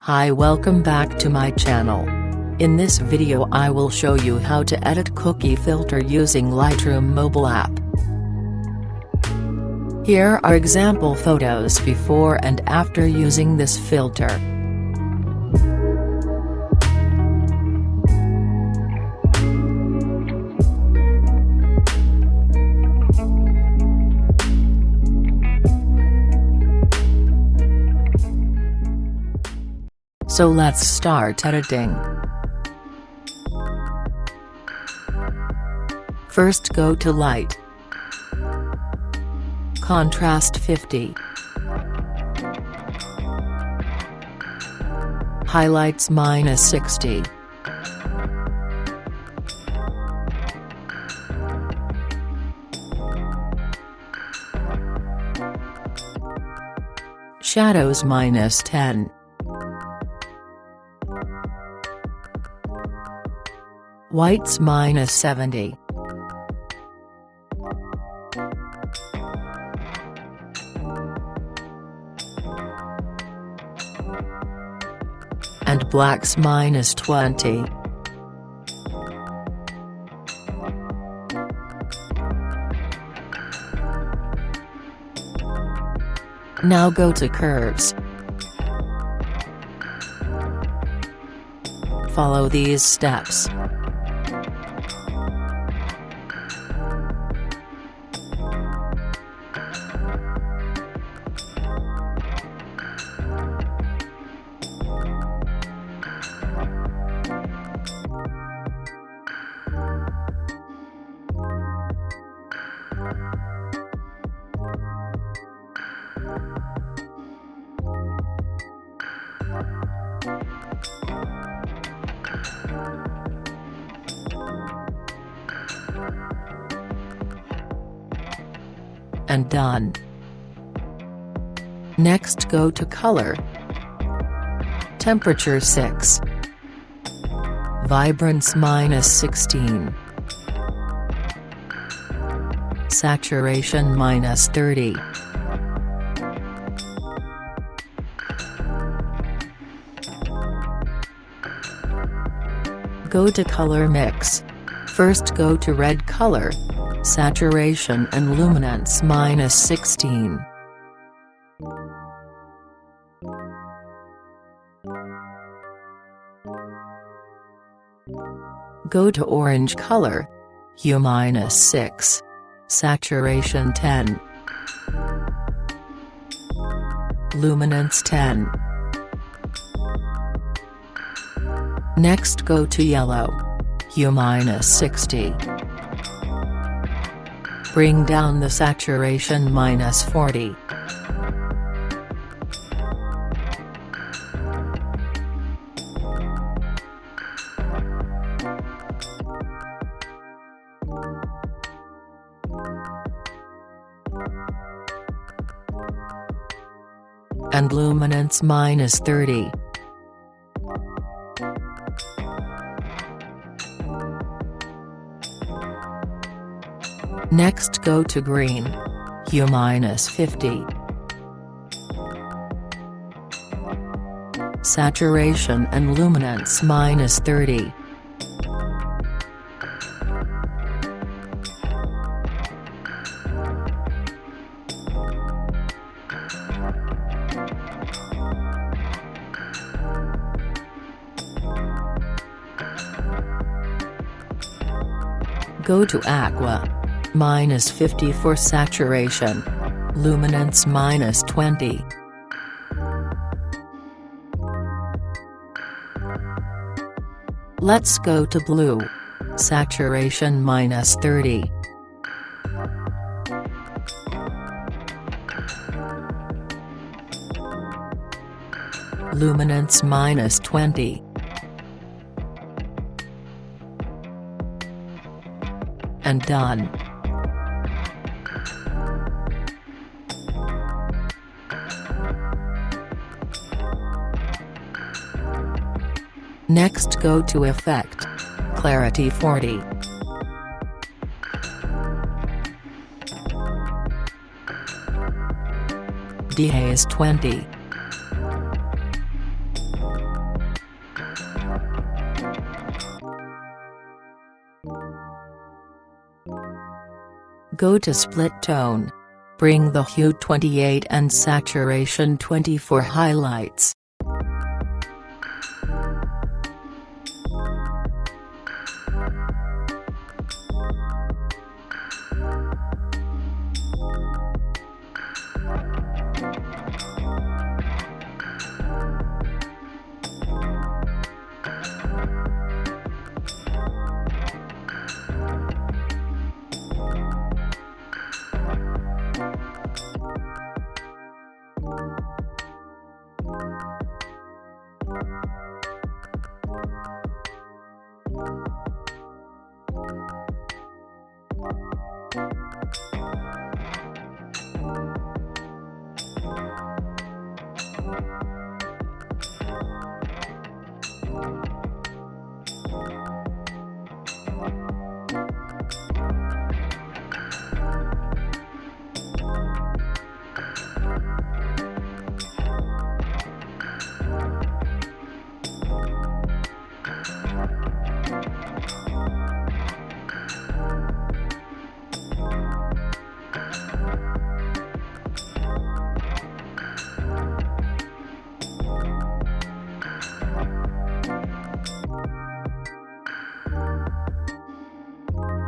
Hi, welcome back to my channel. In this video I will show you how to edit cookie filter using Lightroom Mobile app. Here are example photos before and after using this filter. So let's start editing. First go to Light, Contrast 50, Highlights -60, Shadows -10, Whites -70, and blacks -20. Now go to curves. Follow these steps. And done. Next go to Color, Temperature 6, Vibrance -16, Saturation -30. Go to Color Mix. First go to Red color, Saturation and Luminance -16. Go to Orange color, Hue -6, Saturation 10, Luminance 10. Next go to Yellow, Hue -60. Bring down the saturation -40. And luminance -30. Next go to Green, Hue -50. Saturation and Luminance -30. Go to Aqua, -50 for saturation, luminance -20. Let's go to Blue, saturation -30. Luminance -20. And done. Next go to Effect, Clarity 40. Dehaze 20. Go to split tone. Bring the hue 28 and saturation 20 for highlights.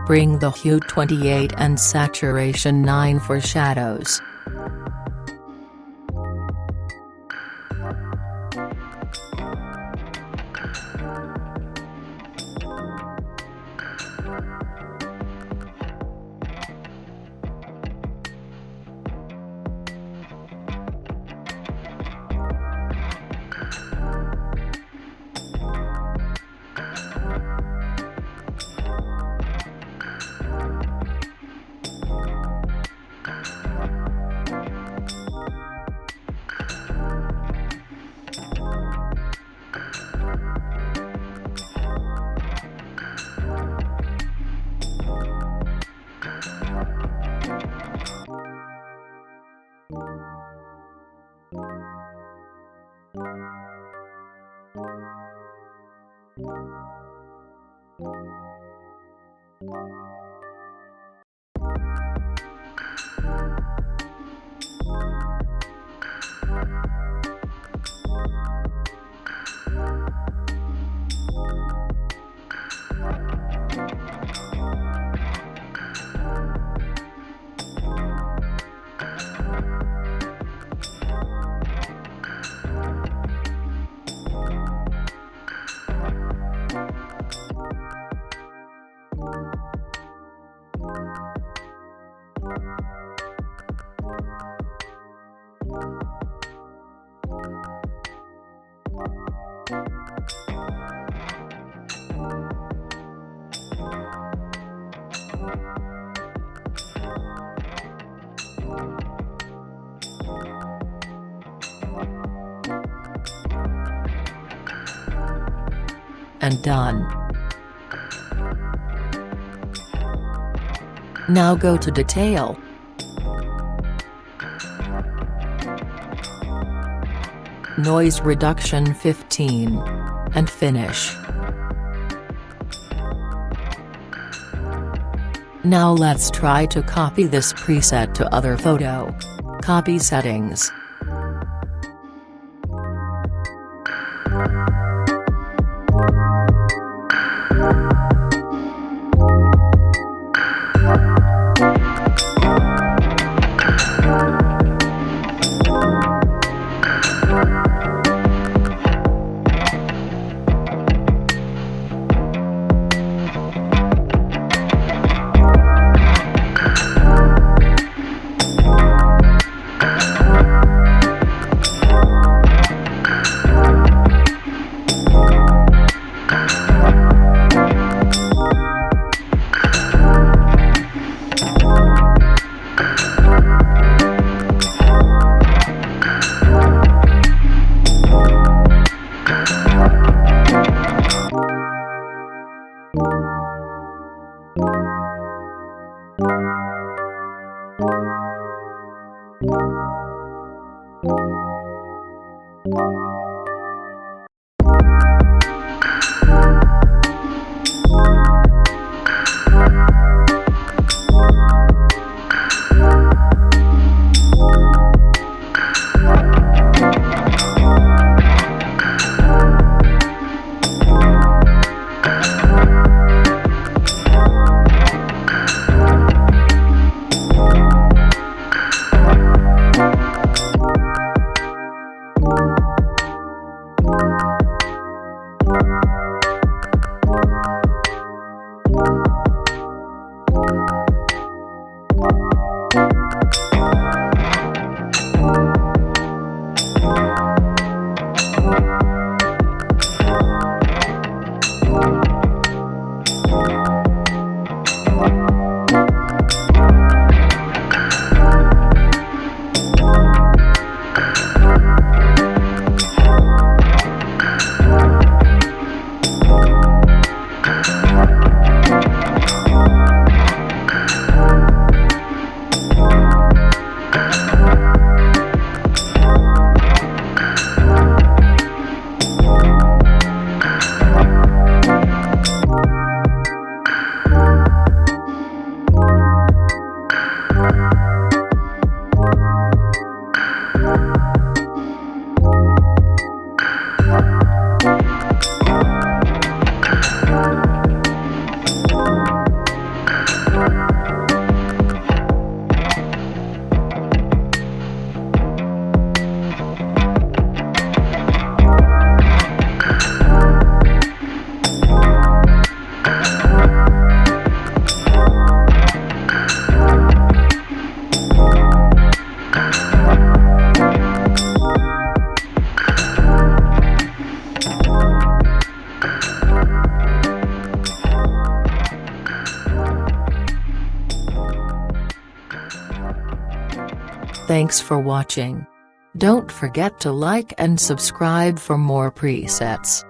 Bring the hue 28 and saturation 9 for shadows. And done. Now go to Detail. Noise Reduction 15. And Finish. Now let's try to copy this preset to other photo. Copy settings. Thanks for watching. Don't forget to like and subscribe for more presets.